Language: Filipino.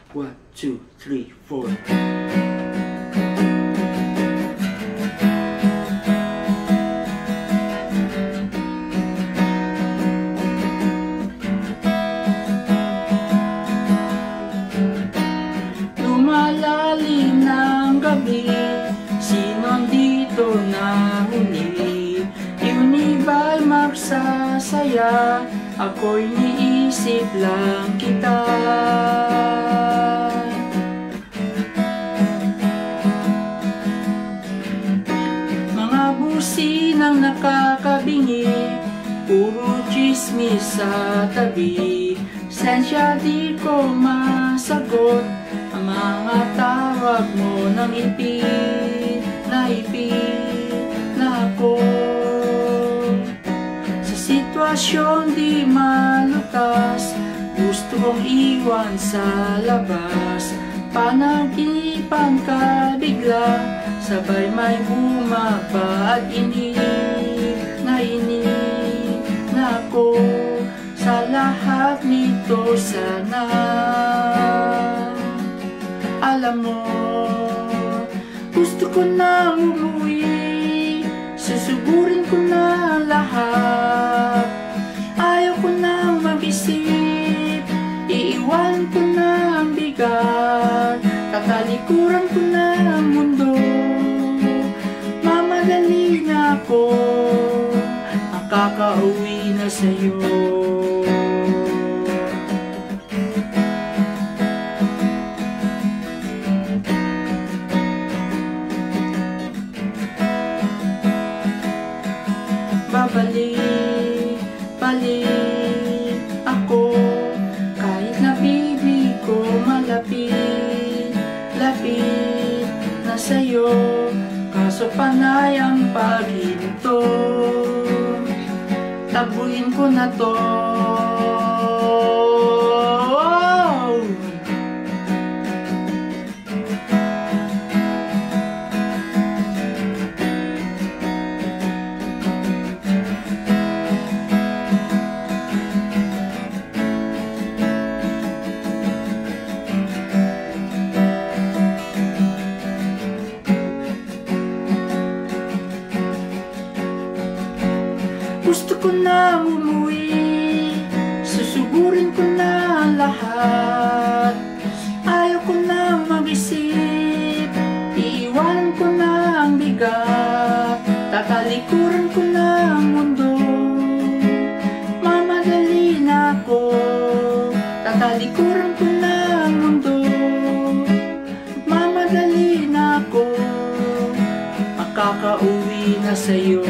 1, 2, 3, 4. Lumalalim ng gabi, sino dito nahuni? Yun ba'y magsasaya? Ako'y niisip lang kita. Mga businang nakakabingi, puro chismis sa tabi. Sensya di ko masagot ang mga tawag mo ng ipit na ako. Sa sitwasyon di malutas, gusto kong iwan sa labas. Panaginipan ka bigla, sabay may bumaba at inip na ako. Sa lahat nito sana alam mo, gusto ko na umuwi, susugurin ko na lahat. Ayaw ko na mag-isip, iiwan ko na ang bigat. Tatalikuran ko na ang mundo, mamadali na ako, makakauwi na sa'yo. Balik ako, kahit na bibig ko malapit na sa'yo. Kaso panay ang paghinto, tabuin ko na to. Gusto ko na umuwi, susugurin ko na lahat. Ayaw ko na mag-isip, iiwanan ko na ang bigat. Tatalikuran ko na ang mundo, mamadali na ako. Tatalikuran ko na ang mundo, mamadali na ako, makakauwi na sa'yo.